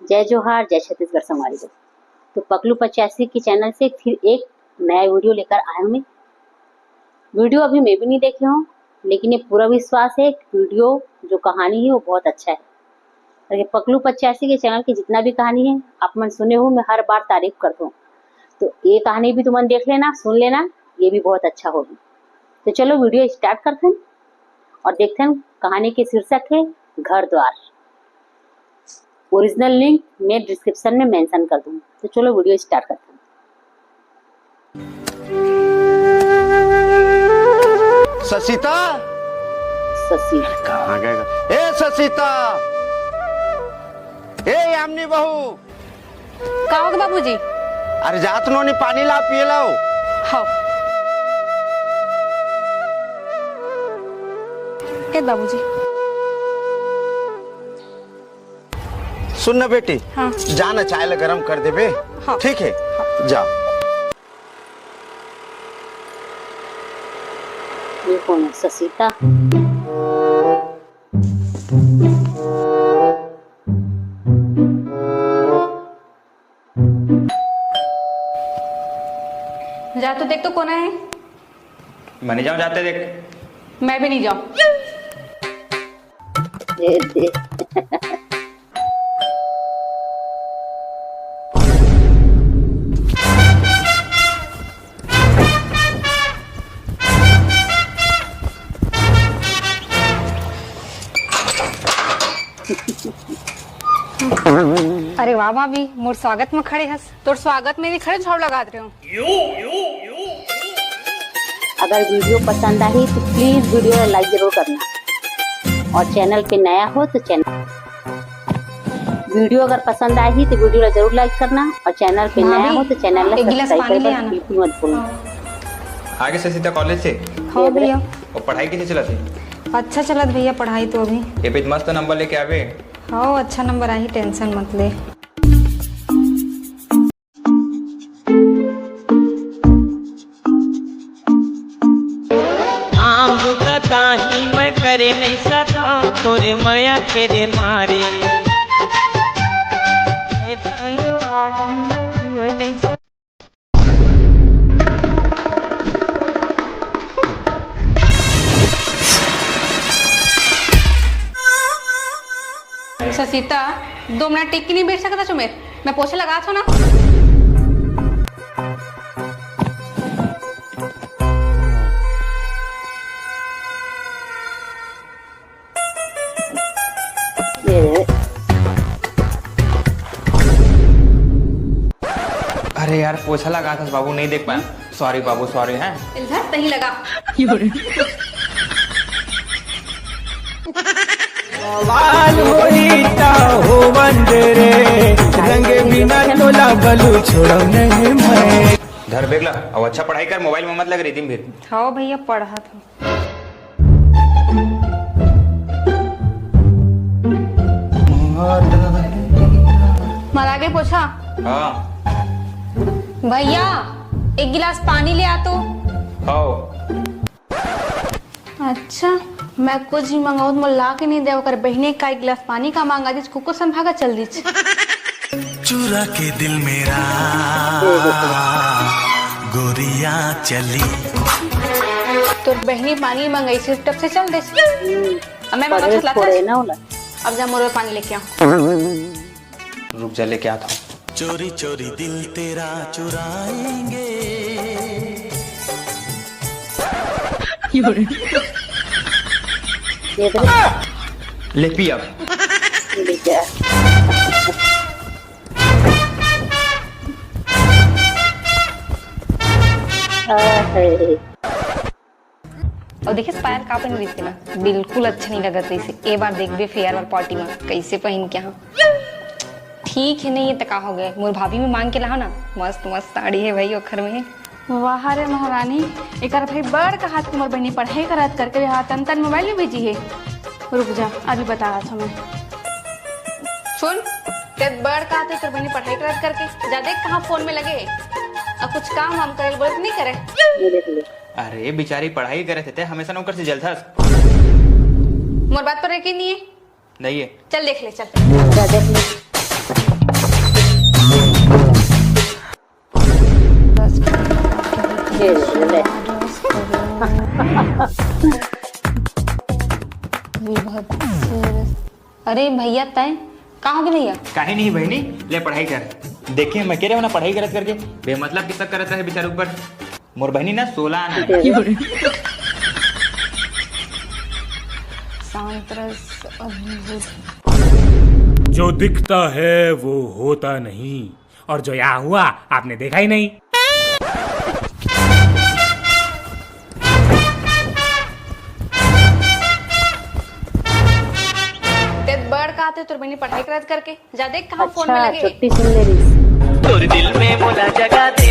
जय जोहार, जय छत्तीसगढ़ समाज। तो पकलू 85 के चैनल से फिर एक नया वीडियो लेकर आया हूँ मैं। वीडियो अभी मैं भी नहीं देखी हूँ, लेकिन ये पूरा विश्वास है वीडियो जो कहानी है वो बहुत अच्छा है। और ये पकलू 85 के चैनल की जितना भी कहानी है आप मन सुने हो, मैं हर बार तारीफ करता हूँ। तो ये कहानी भी तुम देख लेना, सुन लेना, ये भी बहुत अच्छा होगी। तो चलो वीडियो स्टार्ट करते हैं और देखते हैं। कहानी की शीर्षक है घर द्वार। ओरिजिनल लिंक मैं डिस्क्रिप्शन में मेंशन कर दूंगी। तो चलो वीडियो स्टार्ट करते हैं। ससीता, ससी कहाँ गएगा? ए ससीता, ए यामनी बहू, का होगा बाबूजी? अरे जात नो नी पानी ला पिए लाओ। हाँ ए बाबूजी। सुन ना बेटी, हाँ। जाना चाय ला गरम कर दे बे। हाँ। ठीक है, हाँ। जा। ये कौन है? ससीता। जा तो देख तो कौन है। मैं नहीं जाऊँ, जाते देख। मैं भी नहीं जाऊँ। अरे वाह भाभी, मोर स्वागत में खड़े हस। तोर स्वागत में भी खड़े झाड़ लगा रहे हो। अगर वीडियो पसंद आई तो प्लीज वीडियो को लाइक जरूर करना, और चैनल पे नया हो तो वीडियो अगर पसंद आई तो वीडियो को जरूर लाइक करना, और चैनल पे नया हो तो चैनल को सब्सक्राइब करना बिल्कुल मत भूलना। आगे से सीधा कॉलेज से। हाँ भैया। और पढ़ाई कैसे चला थी? अच्छा चलत भैया पढ़ाई तो अभी। ये पे मस्त नंबर लेके आवे। हाँ अच्छा नंबर आई, टेंशन मत ले। ताही मैं करे नहीं सका तोरे माया के मारे। ससीता 2 मिनट टिक नहीं बैठ सकता चुमेर? मैं पोछा लगा छो ना। अरे यार पोछा लगा था बाबू, नहीं देख पाया। सॉरी बाबू, सॉरी। हैं इधर नहीं लगा। लाल होईता हो बंदरे रंग बिना तोला बलू छोड़ो नहीं मैं। धर बेगला, अब अच्छा पढ़ाई कर, मोबाइल में मत लग रही थी फिर। हाँ भैया पढ़ा था। मरा के पोछा। हाँ भैया 1 गिलास पानी ले आ तो। हाँ। अच्छा मैं कुछ ही मंगाऊ तो ला के नहीं दे, कर बहने का 1 गिलास पानी का मांगा दी, कुको संभागा चल दी। चुरा के दिल मेरा गोरिया चली। तो बहनी पानी मंगाई से टप से चल दे। अब मैं मंगा परहेज थोड़े ना होला। अब जा मोर पानी लेके आओ। रुक जा, लेके आता हूँ। चोरी चोरी दिल तेरा चुराएंगे। ले पी अब। और देखिए पायल का पहन रही ना, बिल्कुल अच्छा नहीं लगा था इसे। एक बार देख बे फेयरवेल पार्टी में कैसे पहन के। हाँ ठीक है, नहीं ये तका हो गए। मोर भाभी में मांग के लाओ ना, मस्त मस्त साड़ी है भाई ओखर में। वाह रे महारानी, एक भाई बड़ का हाथ मोर बहनी पढ़ाई करत करके हाथ तन मोबाइल में भेजी है। रुक जा अभी बता रहा था मैं। सुन तेरे बड़ का हाथ तेरे बहनी पढ़ाई करत करके जा देख कहाँ फोन में लगे। अब कुछ काम हम करे बोले नहीं करे। अरे बेचारी पढ़ाई करे थे, हमेशा नौकर से जलता। मोर बात पर यकीन नहीं है? नहीं है। चल देख ले, चल देख ले। अरे भैया तय कहाँ हो गए भैया? काहे नहीं बहनी, ले पढ़ाई कर। देखिए मैं कह रहा हूँ ना, पढ़ाई करत करके बेमतलब कितना करत रहे बेचारे ऊपर। मोर बहनी ना 16 आना है। शांत रस जो दिखता है वो होता नहीं, और जो यहाँ हुआ आपने देखा ही नहीं। बड़ का आते तो बहनी पढ़ाई करत करके जा देख कहाँ फोन में अच्छा लगे। छुट्टी सुन ले रही। तोर दिल में मोला जगह दे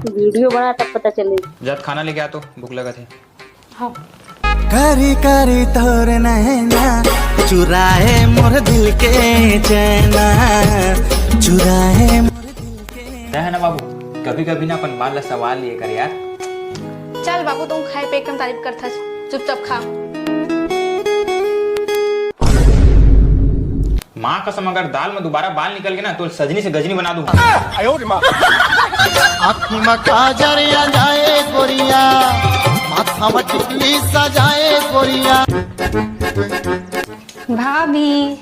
वीडियो बना तब पता चले। जब खाना लेके आ तो भूख लगा थी। हाँ करी करी तोर नैना चुराए मोर दिल के चैना, चुराए मोर दिल के। है ना बाबू, कभी कभी ना अपन बाल ला सवाल लिए कर यार। चल बाबू तुम खाए पे एकदम तारीफ करता चुपचाप खा। माँ कसम अगर दाल में दोबारा बाल निकल गए ना तो सजनी से गजनी बना दूंगा। आँखी में काजरिया जाए गोरिया, माथा में टिकली सजाए गोरिया। भाभी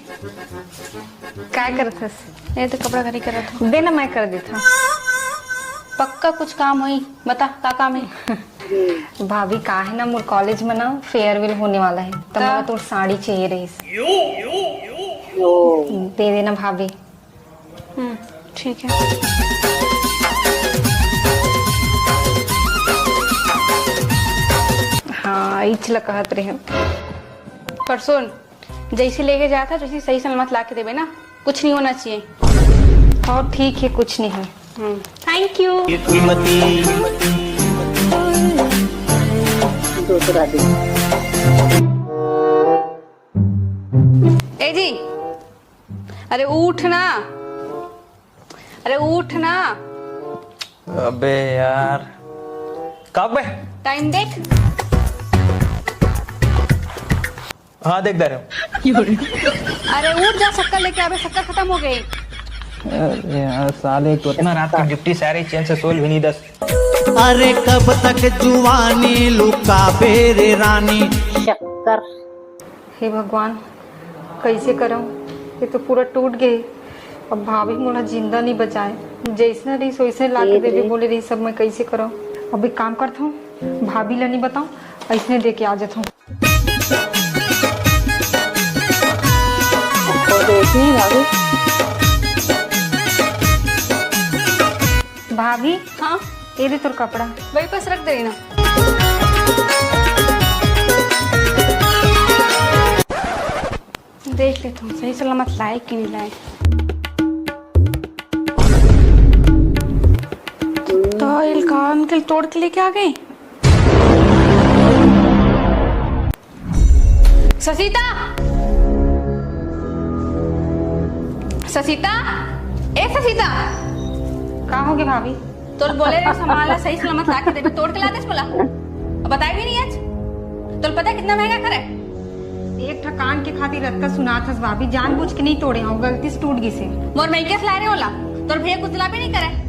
काय करत हस? ये तो कपड़ा खरी करत हो। दे ना मैं कर देता। पक्का कुछ काम होई, बता का काम है? भाभी का है ना मोर कॉलेज में ना फेयरवेल होने वाला है, तो मेरा तो साड़ी चाहिए रही। दे देना भाभी। ठीक है। हाँ इचला कहत रहे पर सुन, जैसे लेके जाता जैसे सही सलामत ला के देवे ना, कुछ नहीं होना चाहिए। और ठीक है कुछ नहीं है। Thank you. दूसरा दिन ए जी, अरे उठ ना, अरे उठ ना। अबे यार कब है? टाइम देख। हाँ देख दे रहे हो। अरे उठ जा, शक्कर लेके आवे, शक्कर खत्म हो गई। यार साले तो इतना रात की ड्यूटी सारी चैन से सोल भी नहीं 10। अरे कब तक जुवानी लुका बेरे रानी। शक्कर। हे भगवान कैसे करूं, ये तो पूरा टूट गई। अब भाभी मोला जिंदा नहीं बचाए, जैसे रही वैसे ला के दे बोले रही सब। मैं कैसे करूं? अब एक काम करता हूँ, भाभी ला नहीं बताऊं, ऐसने दे के आ जाता हूँ। भाभी हाँ ये दे तोर कपड़ा, वही पास रख दे ना। देख ले तुम सही सलामत लाए कि नहीं लाए। तो इलकान के तोड़ के लेके आ गए। ससीता, ससीता, ए ससीता, कहाँ हो गए भाभी? तोर बोले रे सामान सही सलामत ला के देवे, तोड़ के ला दे बोला। अब बताए भी नहीं आज। तो पता है कितना महंगा करे? एक ठकान के खातिर रत्ता सुना था भाभी, जानबूझ के नहीं तोड़े हूँ, गलती से टूट गई से। मोर मैं कैसे ला रहे होला? तोर भैया कुछ दिला भी नहीं करे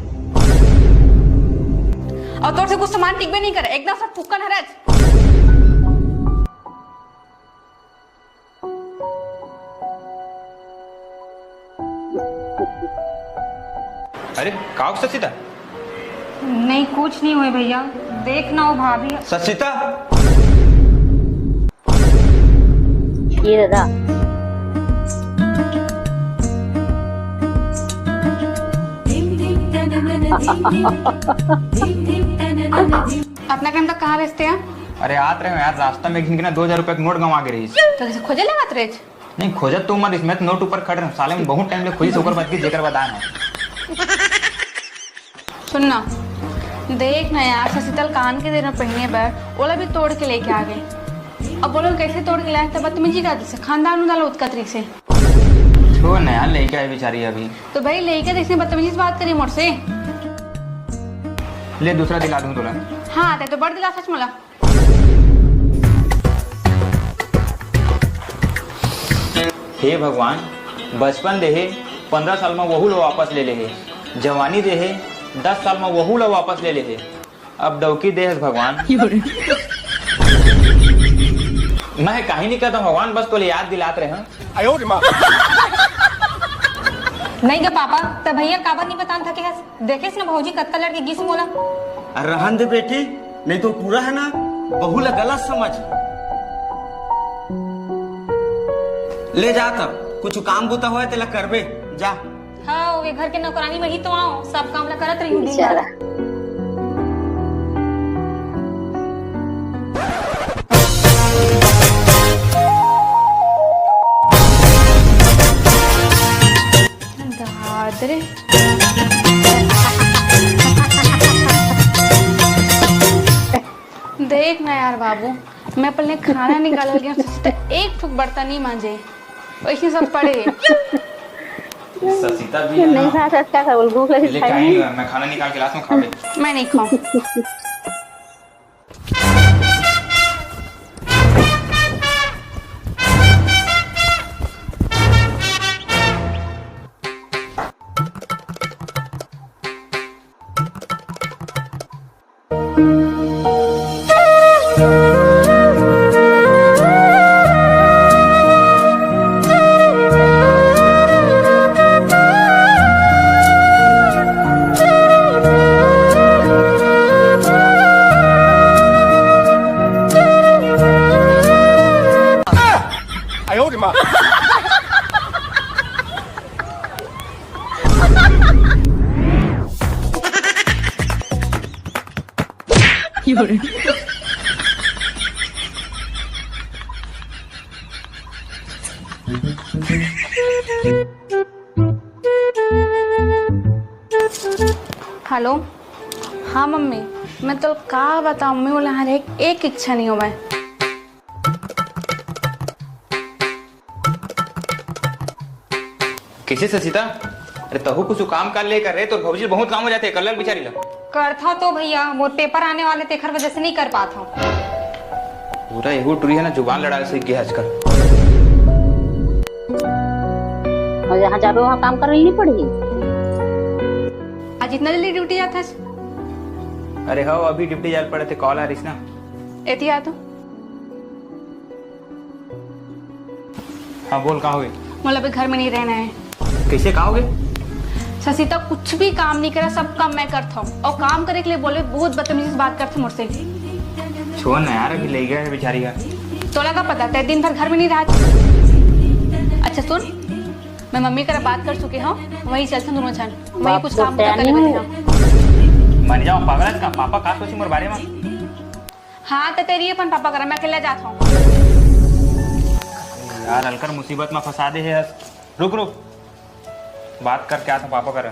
और तोर से कुछ सामान टिक भी नहीं करे, एकदम सब फुक्कन हरज। अरे काव सचिता? नहीं कुछ नहीं हुए भैया, देखना हो भाभी। सचिता ये दादा अपना टाइम तक कहाँ रहते हैं? अरे आत रहे हो यार, रास्ता में घिन के ना 2000 रुपए का नोट गंवा के रही। तो कैसे खोजे लगात रहे? नहीं खोजत तू मत, इसमें तो नोट ऊपर खड़ रहे हो साले में बहुत टाइम ले खोजी सोकर बात की जेकर बता ना। सुनना देख ना यार, ससीतल कान के देना पहने बैठ ओला भी तोड़ के लेके आ गए। अब बोलो कैसे तोड़ के लाए? तब बदतमीजी का से खानदान डालो उत्कतरी से। छोड़ ना यार, लेके आई बेचारी अभी। तो भाई लेके इसने बदतमीजी से बात करी मोर से। ले दूसरा दिला दूं तुला। हाँ ते तो बड़ दिला सच मोला। हे भगवान, बचपन देहे 15 साल में वहू लो वापस ले ले, जवानी देहे 10 साल में वहू लो वापस ले ले, अब डौकी दे भगवान। मैं कहीं नहीं कहता भगवान, बस तो याद दिलात रहे हैं। नहीं गे पापा, तब भैया काबर नहीं बतान था कि देखेस ना भौजी कत्ता लड़के गिस मोला। रहन दे बेटी, नहीं तो पूरा है ना बहू ला गलत समझ। ले जा तब कुछ काम बुता हुआ तेला करबे जा। हाँ वे घर के नौकरानी में ही तो आओ, सब काम ला करत रही हूँ। बेचारा दादरे देख ना यार बाबू, मैं पहले खाना निकाल गया तो एक ठुक बर्तन नहीं मांजे, वैसे सब पड़े। ससीता भी नहीं खा सकता, क्या भूख लगी लेके आई, मैं खाना निकाल के लास्ट में खा ले। मैं नहीं खाऊं। हेलो, हाँ मम्मी, मैं तो का बताऊँ, मम्मी बोला हर एक इच्छा नहीं हो मैं। किसे ससीता? अरे तहु कुछ काम कर ले कर रहे तो भौजी बहुत काम हो जाते हैं, कल बिचारी ला करता तो भैया, वो पेपर आने वाले तेखर वजह से नहीं कर पाता हूँ। पूरा एगो टुरी है ना, जुबान लड़ा सीख गया आजकल। और जहाँ जाबे वहाँ काम करनी नहीं पड़ेगी। आज इतना जल्दी ड्यूटी जाता है? अरे हाँ, अभी ड्यूटी जाल पड़े थे, कॉल आ रही ना। एती आ तो हाँ बोल, कहाँ हुए? मतलब घर में नहीं रहना है। कैसे कहोगे? ससीता कुछ भी काम नहीं करा, सब काम मैं करता हूँ, और काम करे के लिए बोले बहुत बदतमीजी से बात करते मुझसे। छोड़ ना यार, अभी ले गया है बेचारी का। तो लगा पता है दिन भर घर में नहीं रहा। अच्छा सुन, मैं मम्मी का बात कर चुकी हूँ, वही चलते दोनों जन, वही कुछ काम करे मान जाओ पागल का पापा का सोची मोर बारे में। हाँ तो तेरी अपन पापा करा, मैं अकेला जाता हूँ। यार हलकर मुसीबत में फंसा दे है। रुक रुक, बात कर क्या था पापा कर,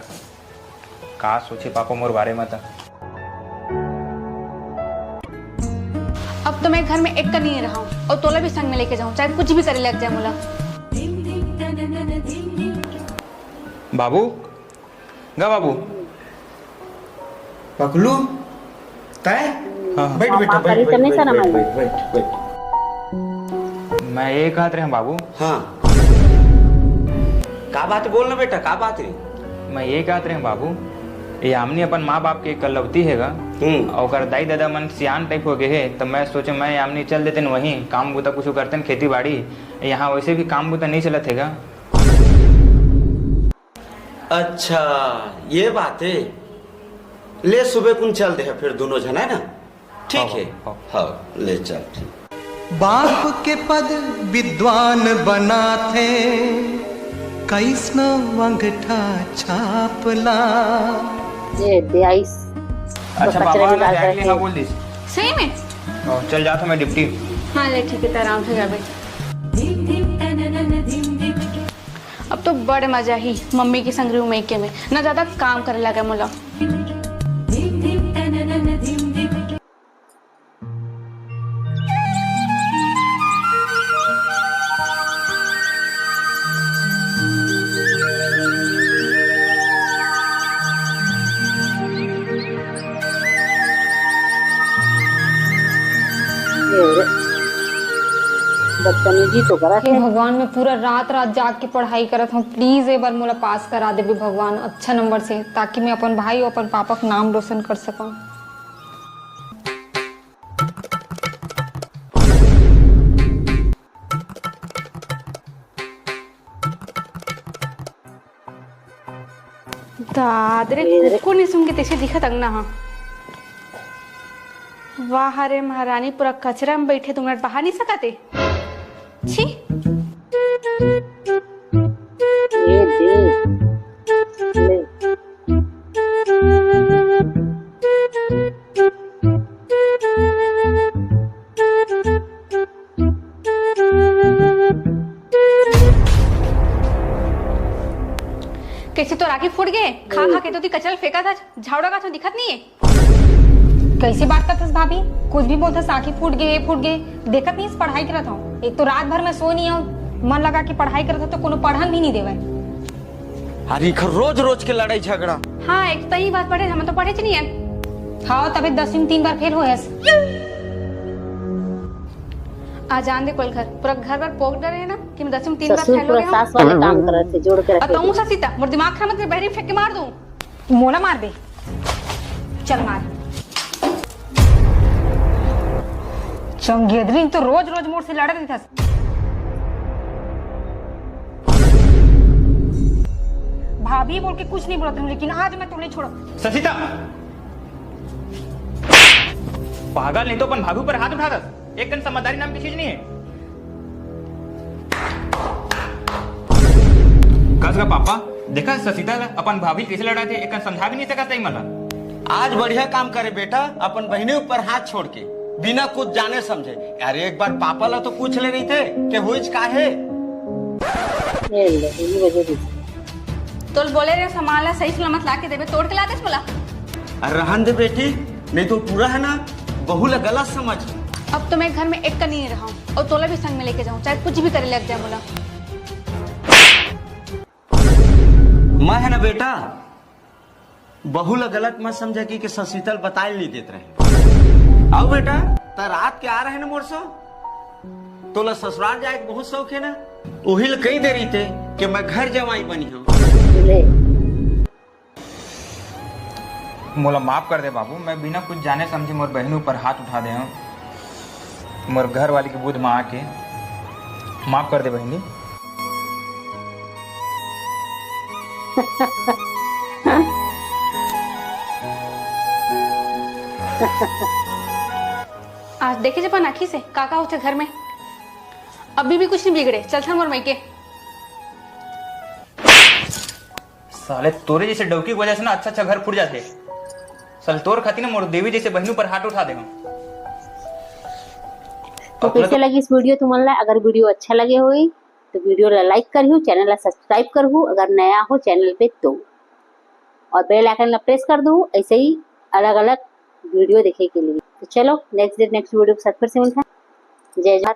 का सोचे पापा मोर बारे में था। अब तो मैं घर में एक का नहीं रहा हूँ, और तोला भी संग में लेके जाऊँ, चाहे कुछ भी करे लग जाए मोला। बाबू गा बाबू पकलू तय हाँ। बैठ बेटा, पापा बैठ करी तो नहीं बैठ सारा बैठ मालूम। बैठ बैठ। मैं ये कहते रहे बाबू, हाँ का बात बोलना बेटा, का बात रे? मैं ये कहते रहे बाबू, ये हमने अपन माँ बाप के कलवती हैगा, और दाई दादा मन सियान टाइप हो गए है, तो मैं सोचे मैं हमने चल देते न वहीं काम बुता कुछ करते न, खेती बाड़ी। यहाँ वैसे भी काम बुता नहीं चलत हैगा। अच्छा ये बात है, ले सुबह कुन चलते हैं फिर दोनों जन, है ना? ठीक है, हाँ ले चल। बाप के पद विद्वान बनाते, कैसनो अंगठा छापला। ये दे आइस अच्छा पापा ना डायरेक्टली हाँ बोल दी। सही में? चल जाता मैं डिप्टी। हाँ ले ठीक है, आराम से जा बेटा। अब तो बड़े मजा ही मम्मी की संग रूम के में, ना ज्यादा काम करे लगा मोला। बदतमीजी तो करत हे है। भगवान, मैं पूरा रात रात जाग के पढ़ाई करत हूँ। प्लीज एक बार मोला पास करा दे भगवान अच्छा नंबर से, ताकि मैं अपन भाई और अपन पापा का नाम रोशन कर सकूं। दादरे कुकुर नहीं सुन के तैसे दिखत अंगना हाँ। वाह रे महारानी, पूरा कचरा में बैठे तुम बाहर नहीं सकते। छी ये देख ले। कैसे तो राखी फूट गए, खा खा के तो ती कचरा फेंका था, झाड़ू का तो दिखत नहीं है। कैसे बात करतस भाभी, कुछ भी बोलतस, आँखें फूट गए देखत नहीं, पढ़ाई करत हूँ। एक तो रात भर में सो नहीं हूँ, मन लगा कि पढ़ाई करत हूँ तो कोनो पढ़न भी नहीं देवे। अरे रोज रोज के लड़ाई झगड़ा। हाँ एक तो ही बात पढ़े, हम तो पढ़े नहीं है। हाँ तभी 10वीं में 3 बार फेल हुए। आ जान दे कोल घर, पूरा घर भर पोक डरे है ना कि मैं 10वीं में 3 बार ससुर फेल हो पूरा गया सास वाले काम करत थे, जोड़ के हूँ। रखे तो मुझसे सीता मोर दिमाग खराब मत, बहरी फेंक के मार दूं। मोला मार दे, चल मार। चंगेदरी तो रोज रोज मोड़ से लड़ रही था। भाभी बोल के कुछ नहीं बोलती हूँ, लेकिन आज मैं तुम्हें छोड़ो। ससीता, पागल नहीं तो अपन भाभी पर हाथ उठा दस। एक कन समझदारी नाम की चीज नहीं है। कस का पापा देखा ससीता अपन भाभी कैसे लड़ा थे, एक कन समझा भी नहीं सका सही मला। आज बढ़िया काम करे बेटा, अपन बहने ऊपर हाथ छोड़ के बिना कुछ जाने समझे। अरे एक बार पापा ला तो पूछ ले रही थे कि हुई का है। ये ले, ये वजह से। तो बोले रे सामान सही सलामत ला के देवे, तोड़ के ला दे बोला। अरे रहन दे बेटी, नहीं तो पूरा है ना बहू ला गलत समझ। अब तो मैं घर में एक का नहीं रहा हूँ और तोला भी संग में लेके जाऊँ, चाहे कुछ भी करे लग जाए बोला। मैं है ना बेटा, बहू ला गलत मत समझे कि ससीतल बताए नहीं देते रहे। आओ बेटा, त रात के आ रहे ना मोर सो, तोला ससुराल जाए बहुत शौक है ना, वही ला कही दे रही थे कि मैं घर जमाई बनी हूँ। ले मोला माफ कर दे बाबू, मैं बिना कुछ जाने समझे मोर बहनों पर हाथ उठा दे हूँ। मोर घर वाली की बुध में आके माफ कर दे बहनी। आज देखे जब आखी से काका होते घर में, अभी भी कुछ नहीं बिगड़े। चल था मोर मायके। साले तोरे जैसे डौकी की वजह से ना अच्छा अच्छा घर फूट जाते। साले तोर खाती ना मोर देवी जैसे बहनों पर हाथ उठा देगा। तो कैसे लगी इस वीडियो तुम्हारा? अगर वीडियो अच्छा लगे हुई तो वीडियो ला लाइक करियो, चैनल ला सब्सक्राइब करहु अगर नया हो चैनल पे तो, और बेल आइकन ला प्रेस कर दो ऐसे ही अलग अलग वीडियो देखे के लिए। तो चलो नेक्स्ट वीडियो के साथ फिर से मिलते हैं। जय जवाहर।